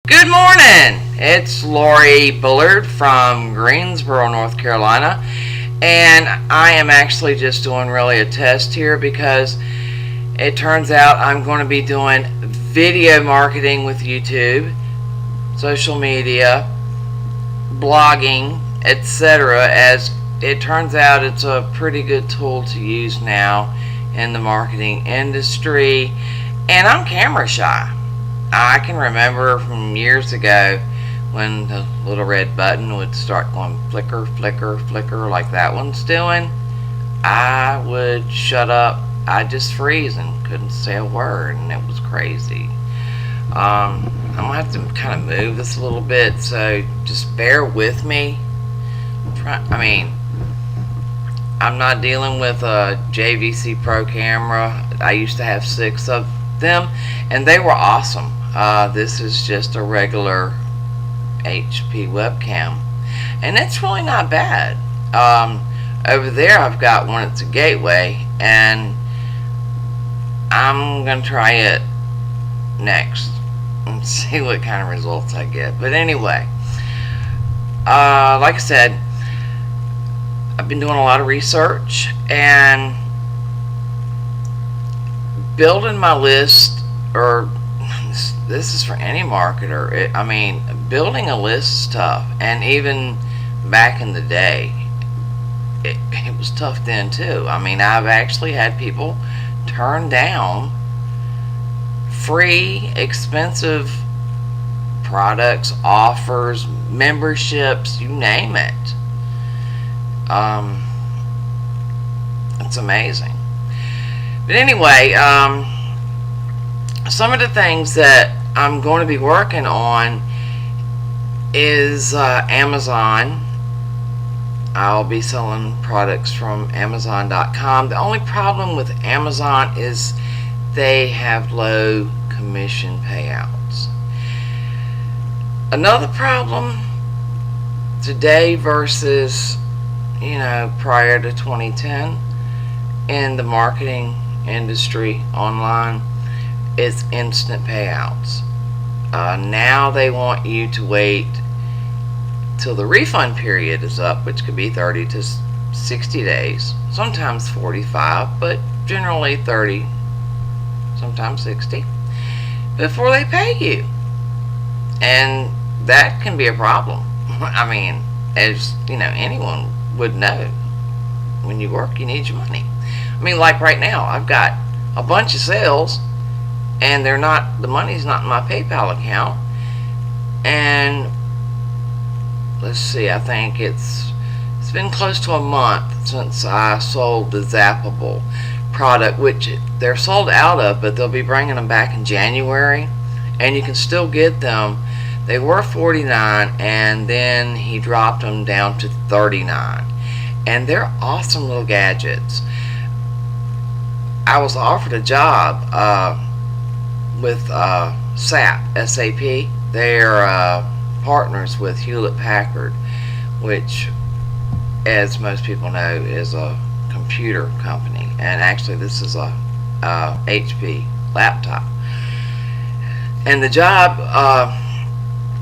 Good morning! It's Lori Bullard from Greensboro, North Carolina, and I am actually just doing really a test here because it turns out I'm going to be doing video marketing with YouTube, social media, blogging, etc. As it turns out, it's a pretty good tool to use now in the marketing industry, and I'm camera shy. I can remember from years ago when the little red button would start going flicker, flicker, flicker like that one's doing. I would shut up. I'd just freeze and couldn't say a word, and it was crazy. I'm going to have to kind of move this a little bit, so just bear with me. I'm not dealing with a JVC Pro camera. I used to have 6 of them, and they were awesome. This is just a regular HP webcam, and it's really not bad. Over there I've got one that's a gateway, and I'm gonna try it next and see what kind of results I get. But anyway, like I said, I've been doing a lot of research and building my list, or this is for any marketer. Building a list is tough, and even back in the day, it was tough then too. I've actually had people turn down free, expensive products, offers, memberships, you name it. It's amazing. But anyway, some of the things that I'm going to be working on is Amazon. I'll be selling products from Amazon.com. The only problem with Amazon is they have low commission payouts. Another problem today versus prior to 2010 in the marketing industry online is instant payouts. Now they want you to wait till the refund period is up, which could be 30 to 60 days, sometimes 45, but generally 30, sometimes 60, before they pay you. And that can be a problem. As anyone would know, when you work, you need your money. Like right now, I've got a bunch of sales, and the money's not in my PayPal account. And let's see, I think it's been close to a month since I sold the Zappable product, which they're sold out of, but they'll be bringing them back in January, and you can still get them. They were $49, and then he dropped them down to $39, and they're awesome little gadgets. I was offered a job with SAP. They're partners with Hewlett-Packard, which, as most people know, is a computer company, and actually this is a HP laptop. And the job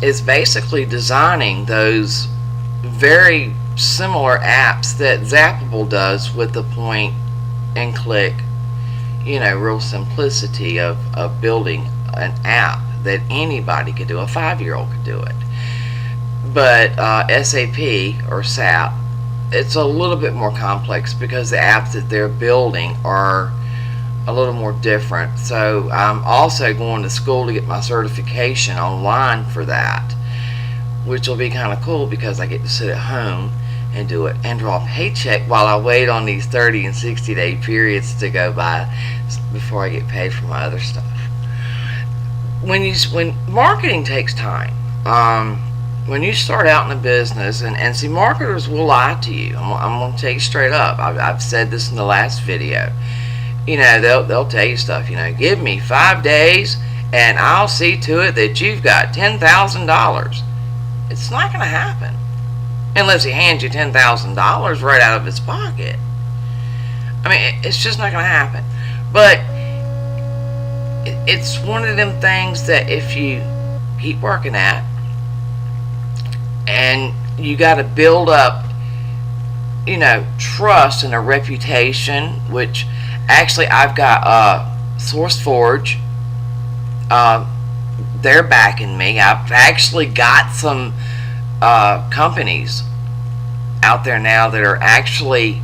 is basically designing those very similar apps that Zappable does, with the point and click, real simplicity of building an app that anybody could do. A 5-year-old could do it. But SAP or SAP, it's a little bit more complex because the apps that they're building are a little more different. So I'm also going to school to get my certification online for that, which will be kind of cool because I get to sit at home and do it and draw a paycheck while I wait on these 30 and 60 day periods to go by before I get paid for my other stuff. When marketing takes time, when you start out in the business, and see, marketers will lie to you. I'm going to tell you straight up. I've said this in the last video. They'll tell you stuff. Give me 5 days and I'll see to it that you've got $10,000. It's not going to happen unless he hands you $10,000 right out of his pocket. It's just not going to happen. But it's one of them things that if you keep working at. And you got to build up, trust and a reputation, which actually I've got SourceForge. They're backing me. I've actually got some companies out there now that are actually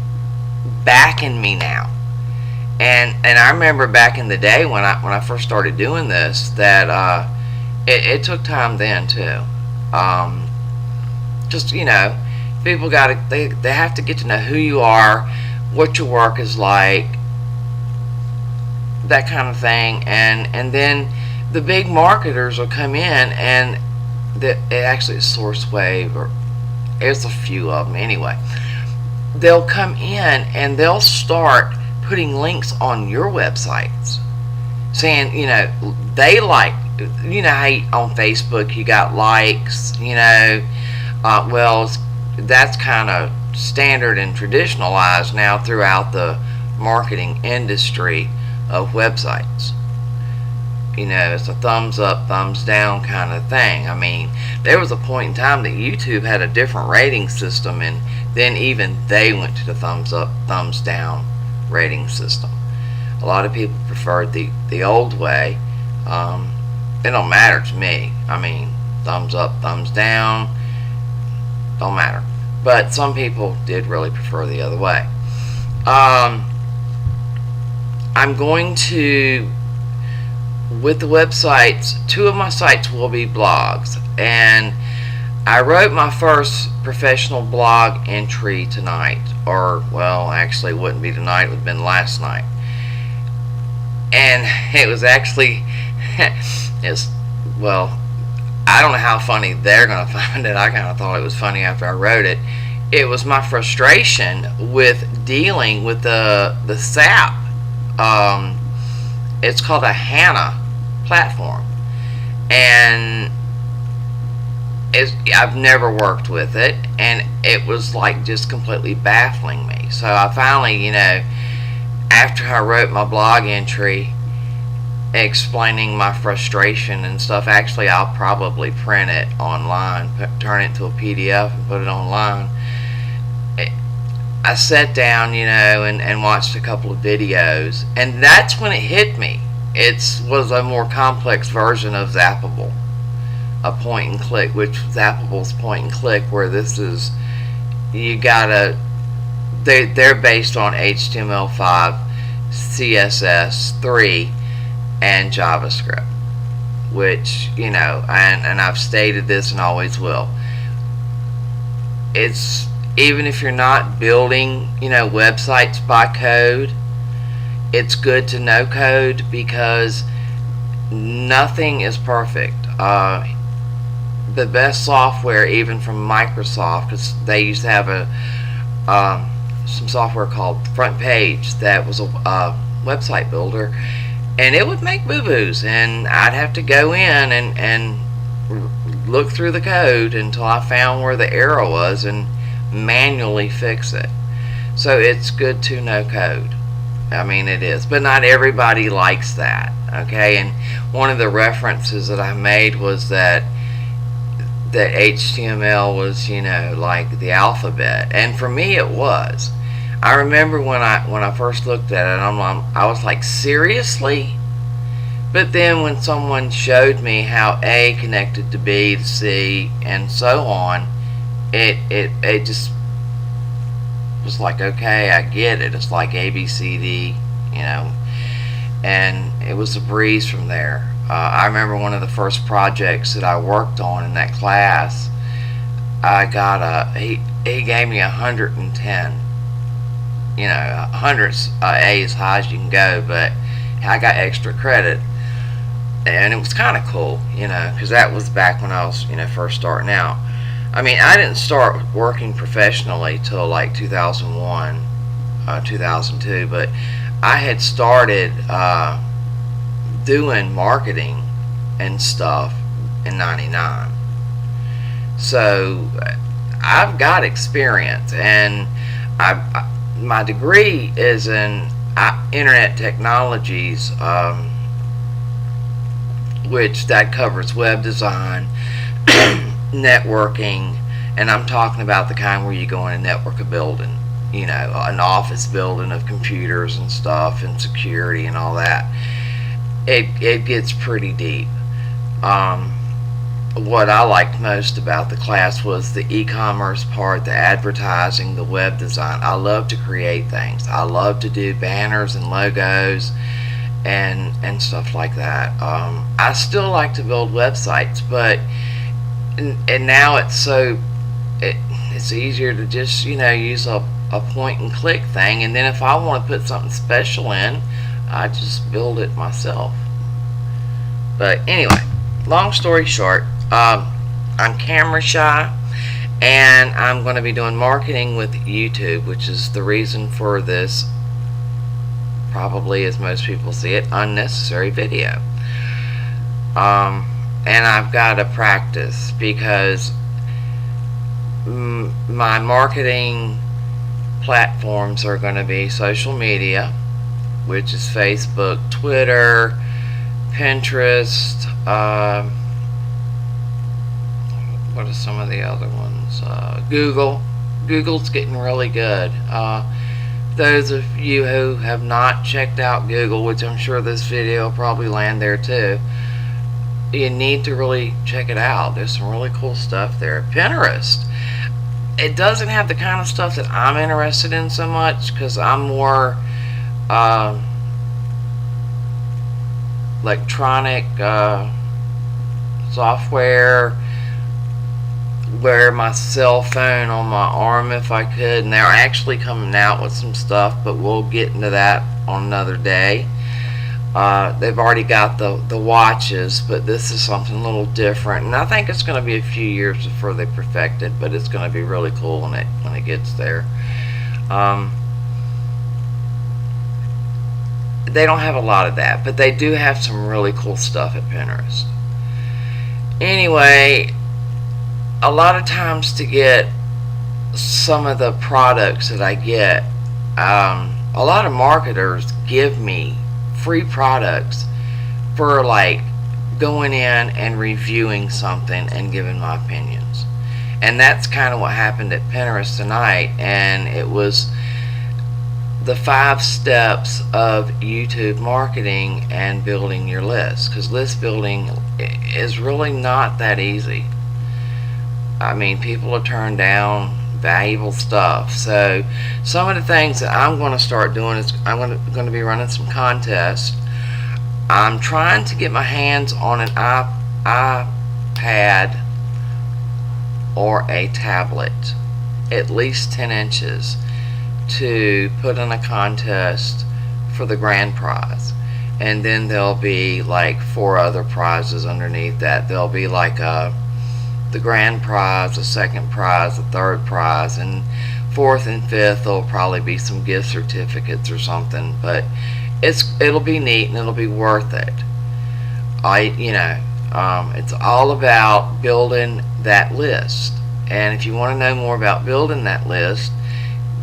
backing me now. And I remember back in the day when I first started doing this that it took time then too. Just people they have to get to know who you are, what your work is like, that kind of thing, and then the big marketers will come in, and it actually is SourceWave, or there's a few of them anyway. They'll come in and they'll start putting links on your websites, saying they like, how on Facebook you got likes, well, that's kind of standard and traditionalized now throughout the marketing industry of websites. It's a thumbs up, thumbs down kind of thing. I mean, there was a point in time that YouTube had a different rating system, and then even they went to the thumbs up, thumbs down rating system. A lot of people preferred the old way. It don't matter to me. I mean, thumbs up, thumbs down, don't matter. But some people did really prefer the other way. I'm going to, with the websites, 2 of my sites will be blogs, and I wrote my first professional blog entry tonight, or well, actually it wouldn't be tonight, it would have been last night, and it was actually well, I don't know how funny they're going to find it. I kind of thought it was funny after I wrote it. It was my frustration with dealing with the SAP. It's called a HANA platform, and I've never worked with it, and it was like just completely baffling me. So I finally, after I wrote my blog entry explaining my frustration and stuff, actually I'll probably print it online, turn it into a PDF and put it online. I sat down, and watched a couple of videos, and that's when it hit me. It was a more complex version of Zappable, a point and click, which Zappable's point and click, where this is, they're based on HTML5, CSS3, and JavaScript, which, and I've stated this and always will. It's, even if you're not building, websites by code, it's good to know code, because nothing is perfect. The best software, even from Microsoft, because they used to have some software called Front Page that was a website builder, and it would make boo-boos, and I'd have to go in and look through the code until I found where the error was and manually fix it. So it's good to know code. I mean, it is, but not everybody likes that. Okay, and one of the references that I made was that HTML was, like the alphabet, and for me it was. I remember when I first looked at it, I was like, seriously? But then when someone showed me how A connected to B to C and so on, it just was like, okay, I get it. It's like A, B, C, D, and it was a breeze from there. I remember one of the first projects that I worked on in that class, I got he gave me 110. 100's A as high as you can go, but I got extra credit, and it was kind of cool, because that was back when I was, first starting out. I mean, I didn't start working professionally till like 2001, 2002, but I had started doing marketing and stuff in '99. So I've got experience, and my degree is in internet technologies, which that covers web design, networking, and I'm talking about the kind where you go in and network a building, an office building of computers and stuff and security and all that. It gets pretty deep. What I liked most about the class was the e-commerce part, the advertising, the web design. I love to create things. I love to do banners and logos and stuff like that. I still like to build websites, but and now it's easier to just use a point and click thing, and then if I want to put something special in, I just build it myself. But anyway, long story short, I'm camera shy, and I'm going to be doing marketing with YouTube, which is the reason for this, probably as most people see it, unnecessary video. And I've got to practice, because my marketing platforms are going to be social media, which is Facebook, Twitter, Pinterest, what are some of the other ones? Google. Google's getting really good. Those of you who have not checked out Google, which I'm sure this video will probably land there too, you need to really check it out. There's some really cool stuff there. Pinterest, it doesn't have the kind of stuff that I'm interested in so much, because I'm more electronic software, wear my cell phone on my arm if I could, and they're actually coming out with some stuff, but we'll get into that on another day. They've already got the watches, but this is something a little different, and I think it's going to be a few years before they perfect it, but it's going to be really cool when it gets there. They don't have a lot of that, but they do have some really cool stuff at Pinterest. Anyway, a lot of times to get some of the products that I get, a lot of marketers give me free products for going in and reviewing something and giving my opinions. And that's kind of what happened at Pinterest tonight, and it was the 5 steps of YouTube marketing and building your list, because list building is really not that easy. I mean, people will turn down valuable stuff. So some of the things that I'm going to start doing is I'm going to be running some contests. I'm trying to get my hands on an iPad or a tablet, at least 10 inches, to put in a contest for the grand prize. And then there'll be 4 other prizes underneath that. There'll be the grand prize, the second prize, the third prize, and 4th and 5th there'll probably be some gift certificates or something. But it'll be neat and it'll be worth it. It's all about building that list. And if you want to know more about building that list,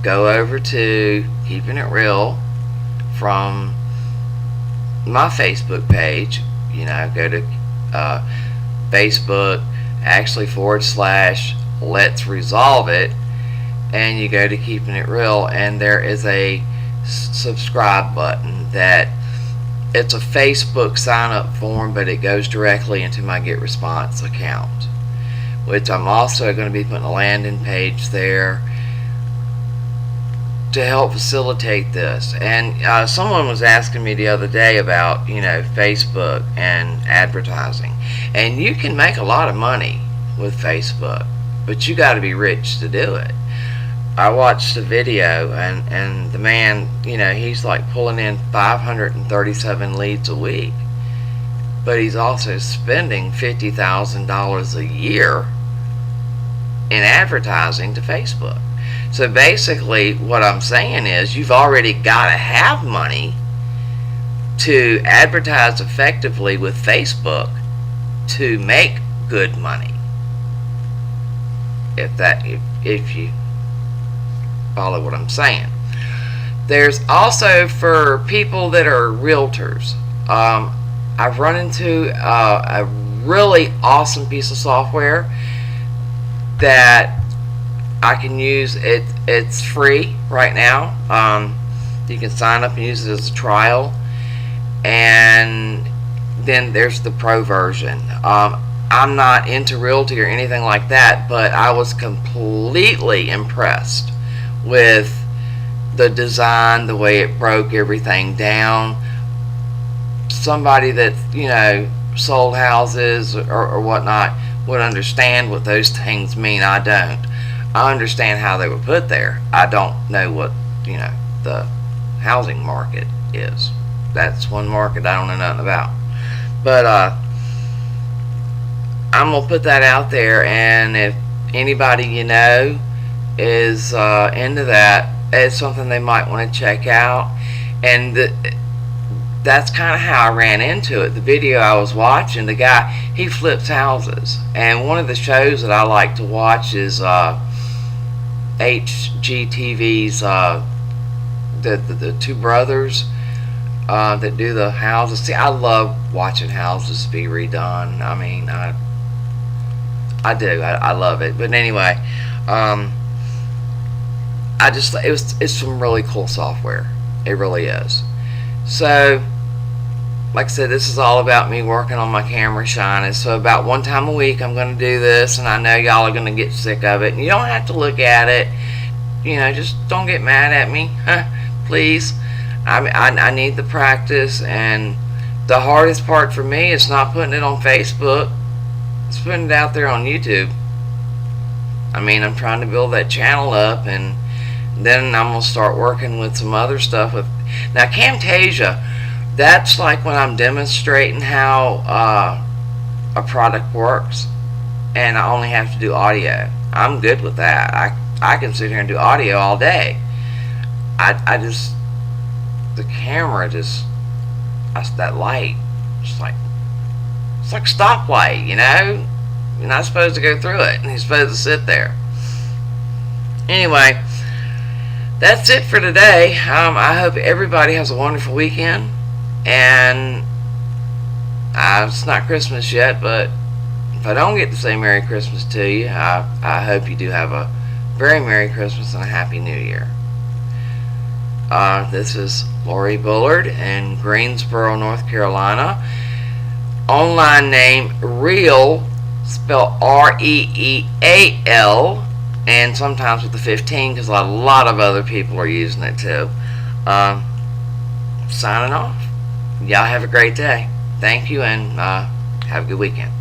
go over to Keeping It Real from my Facebook page. Go to Facebook, actually / Let's Resolve It, and you go to Keeping It Real, and there is a subscribe button. That it's a Facebook sign up form, but it goes directly into my Get Response account, which I'm also going to be putting a landing page there to help facilitate this. And someone was asking me the other day about Facebook and advertising, and you can make a lot of money with Facebook, but you got to be rich to do it. I watched a video, and the man, he's pulling in 537 leads a week, but he's also spending $50,000 a year in advertising to Facebook. So basically what I'm saying is, you've already got to have money to advertise effectively with Facebook to make good money. If you follow what I'm saying. There's also, for people that are realtors, I've run into a really awesome piece of software that I can use. It's free right now. You can sign up and use it as a trial, and then there's the pro version. I'm not into realty or anything like that, but I was completely impressed with the design, the way it broke everything down. Somebody that, sold houses or whatnot would understand what those things mean. I don't. I understand how they were put there. I don't know what, the housing market is. That's one market I don't know nothing about. But I'm going to put that out there, and if anybody is into that, it's something they might want to check out. And that's kind of how I ran into it. The video I was watching, the guy, he flips houses. And one of the shows that I like to watch is HGTV's, the two brothers that do the houses. See, I love watching houses be redone. I mean, I do. I love it. But anyway, it's some really cool software. It really is. So, like I said, this is all about me working on my camera shining. So about one time a week I'm going to do this, and I know y'all are going to get sick of it. And you don't have to look at it. Just don't get mad at me. Please. I need the practice, and the hardest part for me is not putting it on Facebook. It's putting it out there on YouTube. I'm trying to build that channel up, and then I'm going to start working with some other stuff. Now, Camtasia, that's like when I'm demonstrating how a product works, and I only have to do audio. I'm good with that. I can sit here and do audio all day. The camera that light, it's like stoplight, You're not supposed to go through it, and you're supposed to sit there. Anyway, that's it for today. I hope everybody has a wonderful weekend, and it's not Christmas yet, but if I don't get to say Merry Christmas to you, I hope you do have a very Merry Christmas and a Happy New Year. This is Lori Bullard in Greensboro, North Carolina. Online name Real, spelled REEAL, and sometimes with the 15 because a lot of other people are using it too. Signing off. Y'all have a great day. Thank you, and have a good weekend.